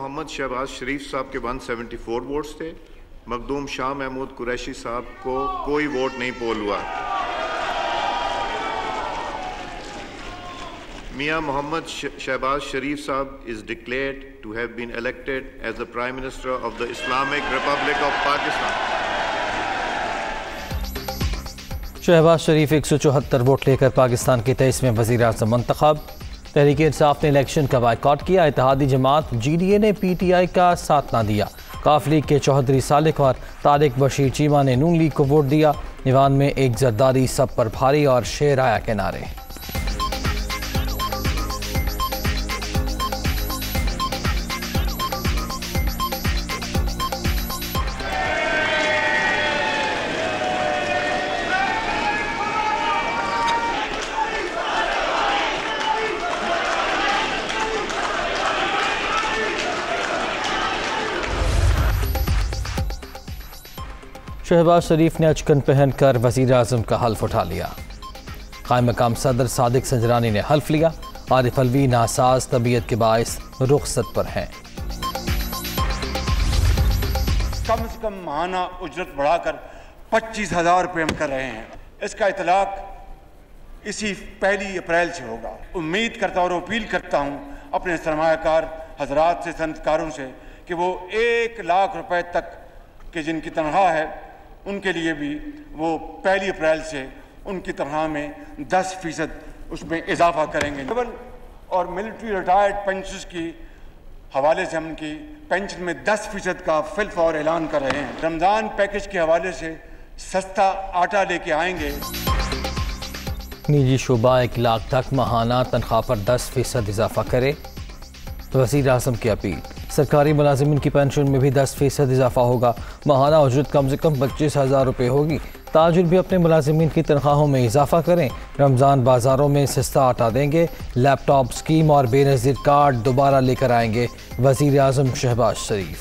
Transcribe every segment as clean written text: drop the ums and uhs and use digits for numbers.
मोहम्मद शहबाज शरीफ साहब के 174 वोट्स थे। मखदूम शाह महमूद कुरैशी साहब को कोई वोट नहीं पोल हुआ। मियां मोहम्मद शहबाज शरीफ साहब is declared to have been elected as the Prime Minister of the Islamic Republic of Pakistan. Shehbaz Sharif 174 vote लेकर पाकिस्तान के 23वें वज़ीर आज़म मंतखब। तहरीक इंसाफ ने इलेक्शन का बायकॉट किया। इत्तेहादी जमात GDA ने PTI का साथ ना दिया। काफ लीग के चौधरी सालिक और तारिक बशीर चीमा ने नून लीग को वोट दिया। ईवान में एक जरदारी सब पर भारी और शेर आया के नारे। शहबाज शरीफ ने अचकन पहनकर वज़ीर आज़म का हल्फ उठा लिया। क़ायम मकाम सदर सादिक संजरानी ने हल्फ लिया। आरिफ अलवी नासाज तबीयत के बाइस रुखसत पर हैं। कम से कम माहाना उजरत बढ़ाकर 25,000 रुपये हम कर रहे हैं। इसका इतलाक इसी 1 अप्रैल से होगा। उम्मीद करता और अपील करता हूँ अपने सरमायाकार हजरात से, सनतकारों से कि वो 1 लाख रुपए तक के जिनकी तनख्वाह है उनके लिए भी वो 1 अप्रैल से उनकी तनख्वाह में 10% उसमें इजाफा करेंगे। और मिलिट्री रिटायर्ड पेंशनर्स की हवाले से हम उनकी पेंशन में 10% का फिलफौर ऐलान कर रहे हैं। रमज़ान पैकेज के हवाले से सस्ता आटा लेके आएंगे। निजी शोबा 1 लाख तक माहाना तनख्वाह पर 10% इजाफा करे। वज़ीर आज़म की अपील। सरकारी मुलाजिमिन की पेंशन में भी 10% इजाफा होगा। माहाना उजरत कम से कम 25,000 रुपये होगी। ताजिर भी अपने मुलाजिमिन की तनख्वाहों में इजाफा करें। रमज़ान बाज़ारों में सस्ता आटा देंगे। लैपटॉप स्कीम और बेनज़ीर कार्ड दोबारा लेकर आएंगे वज़ीर आज़म शहबाज शरीफ।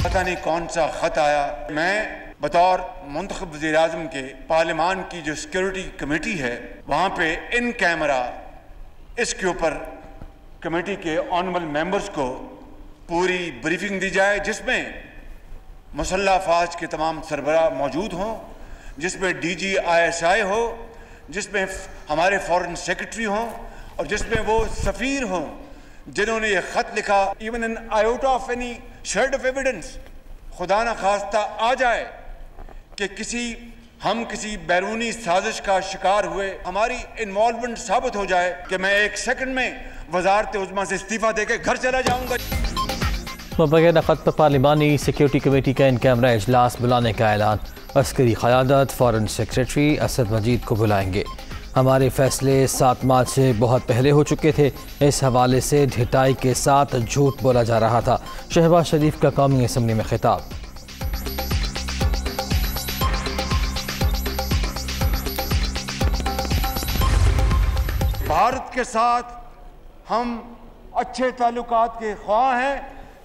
पता नहीं कौन सा खत आया। मैं बतौर मुंतखब वज़ीर आज़म के पार्लियामान की जो सिक्योरिटी कमेटी है वहाँ पे इन कैमरा इसके ऊपर कमेटी के ऑनरेबल मेंबर्स को पूरी ब्रीफिंग दी जाए, जिसमें मुसल्लह अफवाज के तमाम सरबराह मौजूद हों, जिसमें DG ISI हो, जिसमें हमारे फॉरेन सेक्रेटरी हों और जिसमें वो सफ़ीर हों जिन्होंने ये ख़त लिखा। Even an iota of any shade of evidence खुदा न खास्ता आ जाए कि किसी बैरूनी साजिश का शिकार हुए, हमारी इन्वॉल्वमेंट साबित हो जाए कि मैं 1 सेकंड में वजारत उज़्मा से इस्तीफा देकर घर चला जाऊंगा। मुबैना नक़द पर पार्लिमानी सिक्योरिटी कमेटी का इन कैमरा इजलास बुलाने का ऐलान। अस्करी क़यादत फॉरेन सेक्रेटरी असद मजीद को बुलाएंगे। हमारे फैसले 7 मार्च से बहुत पहले हो चुके थे। इस हवाले से ढिठाई के साथ झूठ बोला जा रहा था। शहबाज शरीफ का कौमी असम्बली में खिताब। भारत के साथ हम अच्छे ताल्लुकात के ख्वाह हैं,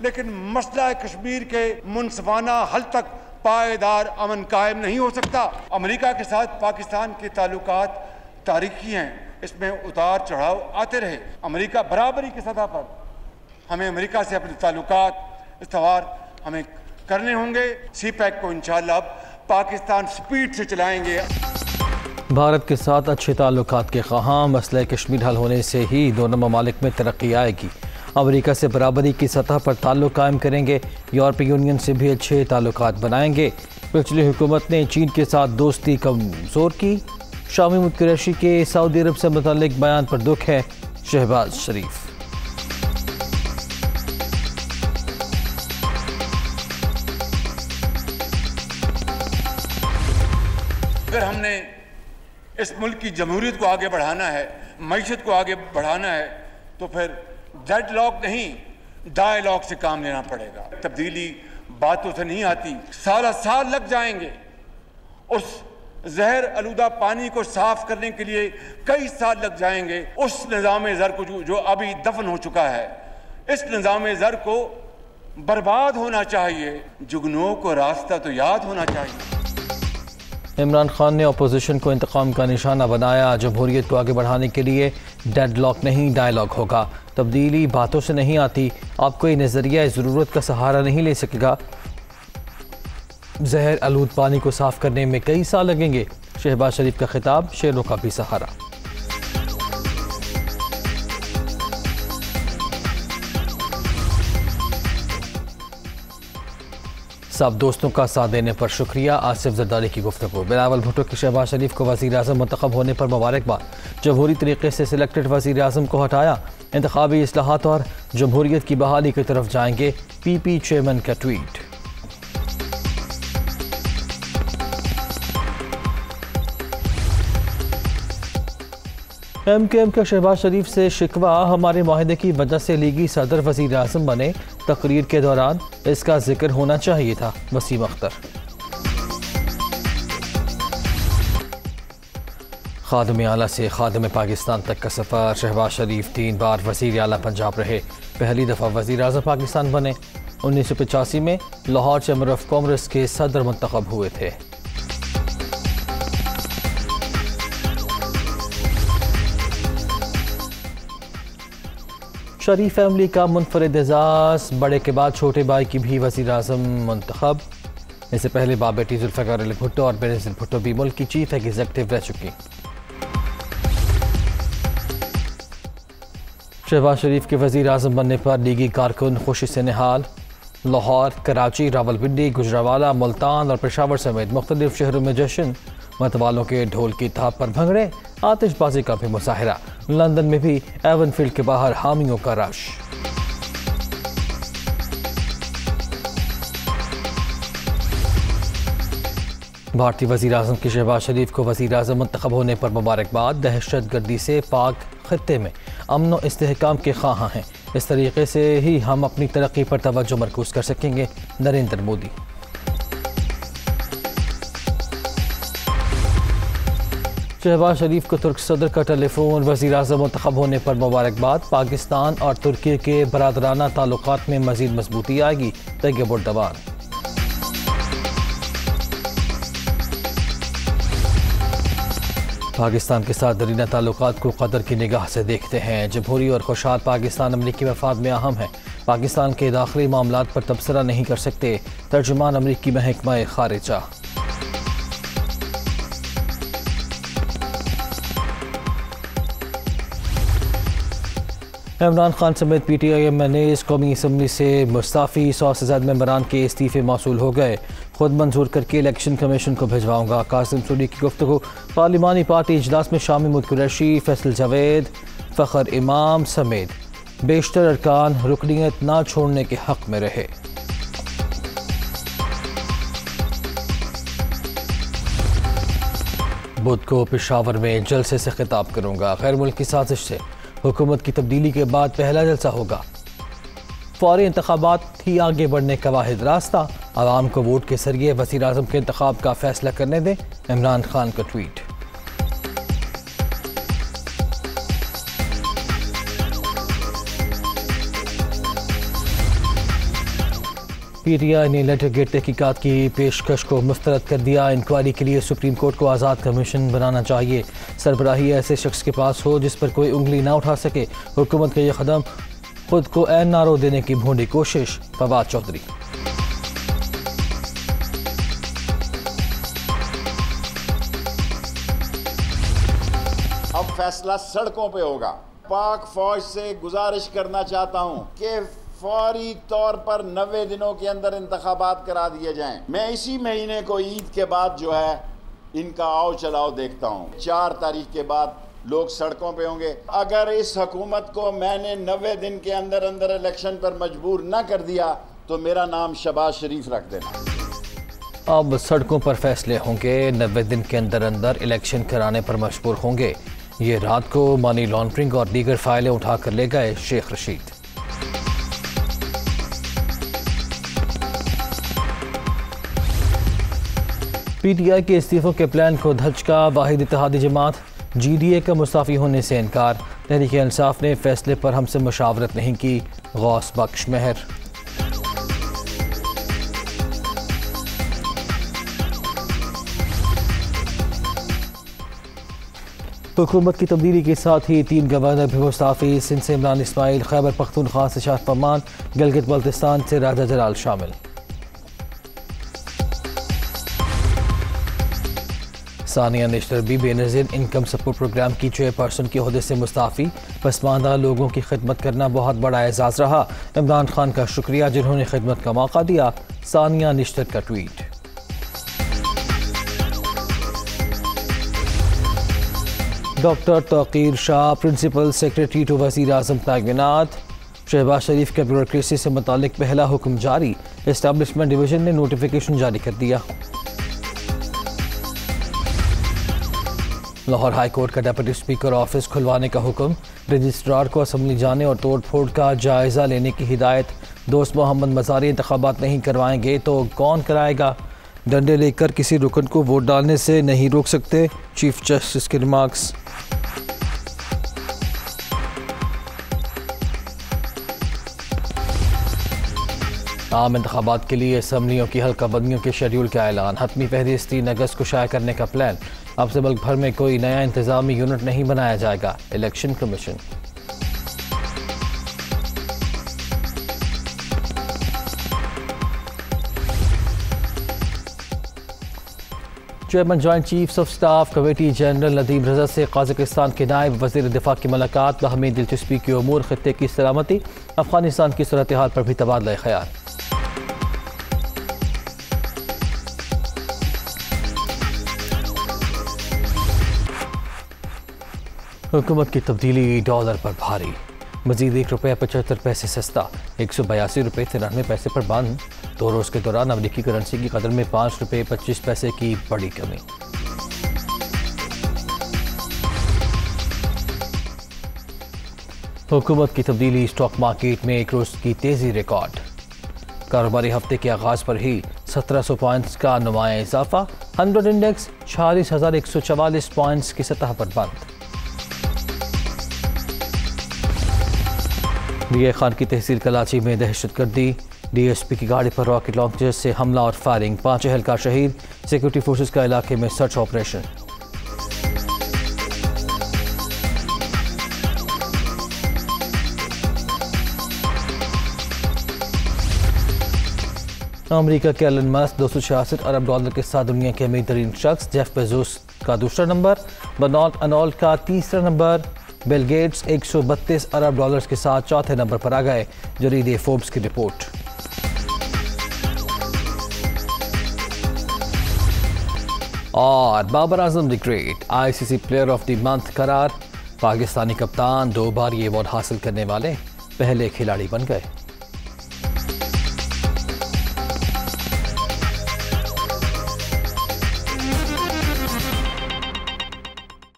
लेकिन मसला कश्मीर के मुनसिफाना हल तक पायदार अमन कायम नहीं हो सकता। अमेरिका के साथ पाकिस्तान के ताल्लुकात तारीखी हैं, इसमें उतार चढ़ाव आते रहे। अमेरिका बराबरी की सतह पर हमें अमेरिका से अपने ताल्लुकात इस्तवार हमें करने होंगे। CPEC को इंशाअल्लाह अब पाकिस्तान स्पीड से चलाएंगे। भारत के साथ अच्छे ताल्लुकात के ख़्वाह, मसला कश्मीर हल होने से ही दोनों ममालिक में तरक्की आएगी। अमेरिका से बराबरी की सतह पर ताल्लुक कायम करेंगे। यूरोपीय यूनियन से भी अच्छे ताल्लुकात बनाएंगे। पिछली हुकूमत ने चीन के साथ दोस्ती कमज़ोर की। शामी महमूद कुरैशी के सऊदी अरब से मुतल्लिक बयान पर दुख है शहबाज शरीफ। अगर हमने इस मुल्क की जमहूरियत को आगे बढ़ाना है, मईशत को आगे बढ़ाना है, तो फिर डेडलॉक नहीं डायलॉग से काम लेना पड़ेगा। तब्दीली बातों से नहीं आती, साल लग जाएंगे। उस जहर आलूदा पानी को साफ करने के लिए कई साल लग जाएंगे। उस निज़ाम ज़र को जो अभी दफन हो चुका है, इस निज़ाम ज़र को बर्बाद होना चाहिए। जुगनुओं को रास्ता तो याद होना चाहिए। इमरान खान ने अपोजिशन को इंतकाम का निशाना बनाया। जमहूरियत को आगे बढ़ाने के लिए डेडलॉक नहीं डायलॉग होगा। तब्दीली बातों से नहीं आती, आप कोई नज़रिया ज़रूरत का सहारा नहीं ले सकेगा। जहर आलूद पानी को साफ करने में कई साल लगेंगे। शहबाज शरीफ का खिताब, शेरों का भी सहारा। सब दोस्तों का साथ देने पर शुक्रिया। आसिफ जरदारी की गुफ्तगू। बिलावल भुट्टो की शहबाज शरीफ को वज़ीर आज़म मुंतखब होने पर मुबारकबाद। जमहूरी तरीके से सिलेक्टेड वज़ीर आज़म को हटाया। इंतखाबी इस्लाहात और जमहूरियत की बहाली की तरफ जाएंगे। PP चेयरमैन का ट्वीट। MKM का शहबाज शरीफ से शिकवा, हमारे माहिदे की वजह से लीगी सदर वज़ीर आज़म बने। तकरीर के दौरान इसका जिक्र होना चाहिए था। वसीम अख्तर। खादिम आला से खादिम पाकिस्तान तक का सफ़र। शहबाज शरीफ 3 बार वज़ीर आला पंजाब रहे। पहली दफ़ा वज़ीर आज़म पाकिस्तान बने। 1985 में लाहौर चैम्बर ऑफ कॉमर्स के सदर मुंतखब हुए थे। शरीफ फैमिली का मुनफरिद एजाज़, बड़े के बाद छोटे भाई की भी वज़ीर आज़म मुंतखब। इससे पहले बाप बेटी जुल्फ़िकार अली भुट्टो और बेनज़ीर भुट्टो भी मुल्क की चीफ एग्जीक्यूटिव रह चुकी। शहबाज शरीफ के वज़ीर आज़म बनने पर लीगी कारकुन खुशी से निहाल। लाहौर, कराची, रावलपिंडी, गुजरावाला, मुल्तान और पेशावर समेत मुख्तलिफ शहरों में जश्न। मतवालों के ढोल की थाप पर भंगड़े, आतिशबाजी का भी मुजाहिरा। लंदन में भी एवनफील्ड के बाहर हामियों का रश। भारतीय वज़ीर आज़म की शहबाज शरीफ को वज़ीर आज़म मुंतखब होने पर मुबारकबाद। दहशत गर्दी से पाक खत्ते में अमन व इस्तेहकाम के ख्वाहां हैं। इस तरीके से ही हम अपनी तरक्की पर तवज्जो मरकूज कर सकेंगे। नरेंद्र मोदी। शहबाज शरीफ को तुर्क सदर का टेलीफोन। वज़ीर आज़म मुंतखब होने पर मुबारकबाद। पाकिस्तान और तुर्की के बरादराना ताल्लुकात में मज़ीद मजबूती आएगी। तैयब उर्दवान। पाकिस्तान के साथ दरीना ताल्लुकात को कदर की निगाह से देखते हैं। जमहूरी और खुशहाल पाकिस्तान अमरीकी मफाद में अहम है। पाकिस्तान के दाखिली मामलात पर तबसरा नहीं कर सकते। तर्जुमान अमरीकी महकमा खारिजा। इमरान खान समेत PTI MNAs कौमी असम्बली से मुस्ताफ़ी। 100 से ज़्यादा मेंबरान के इस्तीफ़े मौसूल हो गए। खुद मंजूर करके इलेक्शन कमीशन को भिजवाऊंगा। कासिम सूरी की गुफ्तगू। पार्लिमानी पार्टी इजलास में शामिल मुल्क कुरैशी, फैसल जावेद, फ़खर इमाम समेत बेशतर अरकान रुकनीयत ना छोड़ने के हक़ में रहे। बुध को पेशावर में जलसे से खिताब करूंगा। गैर मुल्की साजिश से हुकूमत की तब्दीली के बाद पहला जलसा होगा। फौरी इंतखाबात ही आगे बढ़ने का वाहिद रास्ता। आवाम को वोट के जरिए वज़ीर आज़म के इंतखाब का फैसला करने दें। इमरान खान का ट्वीट। PTI ने लेटर गेट तहकीकात की पेशकश को मुस्तरद कर दिया। इंक्वायरी के लिए सुप्रीम कोर्ट को आज़ाद कमीशन बनाना चाहिए। सरबराही ऐसे शख्स के पास हो जिस पर कोई उंगली ना उठा सके। हुकूमत का यह कदम खुद को ऐन नारो देने की भूंडी कोशिश। फवाद चौधरी। अब फैसला सड़कों पे होगा। पाक फौज से गुजारिश करना चाहता हूं कि फौरी तौर पर 90 दिनों के अंदर इंतखाबात करा दिए जाएं। मैं इसी महीने को ईद के बाद जो है इनका आओ चलाओ देखता हूं। 4 तारीख के बाद लोग सड़कों पे होंगे। अगर इस हुकूमत को मैंने 90 दिन के अंदर अंदर इलेक्शन पर मजबूर न कर दिया तो मेरा नाम शहबाज शरीफ रख देना। अब सड़कों पर फैसले होंगे। 90 दिन के अंदर अंदर इलेक्शन कराने पर मजबूर होंगे। ये रात को मनी लॉन्ड्रिंग और दीगर फाइलें उठाकर ले गए शेख रशीद। PTI के इस्तीफों के प्लान को धचका। वाहिद इत्तेहादी जमात GDA का मुस्ताफ़ी होने से इनकार। तहरीक इंसाफ ने फैसले पर हमसे मुशावरत नहीं की। गौस बख्श मेहर। हुकूमत की तब्दीली के साथ ही 3 गवर्नर भी मुस्ताफ़ी, सिंध से इमरान इस्माइल, खैबर पख्तूनख्वा से शाह फरमान, गिलगित बल्तिस्तान से राजा जलाल शामिल। सानिया निश्तर भी बेनज़ीर इनकम सपोर्ट प्रोग्राम की चेयरपर्सन के ओहदे से मुस्ताफ़ी। पसमानदा लोगों की खिदमत करना बहुत बड़ा एजाज़ रहा, इमरान खान का शुक्रिया जिन्होंने खिदमत का मौका दिया। सानिया निश्तर का tweet. Doctor Tauqir Shah principal secretary to वज़ीर आज़म तैनात। शहबाज शरीफ के ब्यूरोक्रेसी से मुतालिक पहला हुक्म जारी, एस्टैब्लिशमेंट डिवीजन ने नोटिफिकेशन जारी कर दिया। लाहौर हाई कोर्ट का डिप्टी स्पीकर ऑफिस खुलवाने का हुक्म, रजिस्ट्रार को असम्बली जाने और तोड़ फोड़ का जायजा लेने की हिदायत। दोस्त मोहम्मद मज़ारी इंतखाबात नहीं करवाएंगे तो कौन कराएगा? डंडे लेकर किसी रुकन को वोट डालने से नहीं रोक सकते, चीफ जस्टिस के रिमार्क्स। आम इंतखाबात के लिए असम्बलियों की हल्का बंदियों के शेड्यूल का ऐलान, हतमी फहरिस्त 3 अगस्त को शाया करने का प्लान। अब से मुल्क भर में कोई नया इंतजामी यूनिट नहीं बनाया जाएगा, election commission. Chairman joint chiefs of staff committee general Nadeem Raza से कजाकिस्तान के नायब वज़ीर दिफा की मुलाकात, बाहमी दिलचस्पी के उमूर, खित्ते की सलामती, अफगानिस्तान की सूरत हाल पर भी तबादला ख्याल। हुकूमत की तब्दीली डॉलर पर भारी, मजीद ₹1.75 सस्ता, 182 रुपये 93 पैसे पर बंद। 2 रोज़ के दौरान अमरीकी करेंसी की कदर में ₹5.25 की बड़ी कमी। हुकूमत की तब्दीली, स्टॉक मार्केट में एक रोज़ की तेज़ी रिकॉर्ड। कारोबारी हफ्ते के आगाज़ पर ही 1700 पॉइंट्स का नुमाया इजाफा, 100 इंडेक्स 46,144 पॉइंट्स की सतह पर बंद। डीए खान की तहसील कराची में दहशतगर्दी, डीएसपी की गाड़ी पर रॉकेट लॉन्चर से हमला और फायरिंग, 5 एहलकार शहीद, सिक्योरिटी फोर्सेस का इलाके में सर्च ऑपरेशन। अमेरिका के एलन मस्क $266 अरब के साथ दुनिया के अमीर तरीन शख्स, जेफ बेजोस का दूसरा नंबर, बर्नार्ड अर्नोल्ड का तीसरा नंबर, बिल गेट्स $132 अरब के साथ चौथे नंबर पर आ गए, जरीदे फोर्ब्स की रिपोर्ट। और Babar Azam the great ICC player of the month करार, पाकिस्तानी कप्तान 2 बार ये अवार्ड हासिल करने वाले पहले खिलाड़ी बन गए।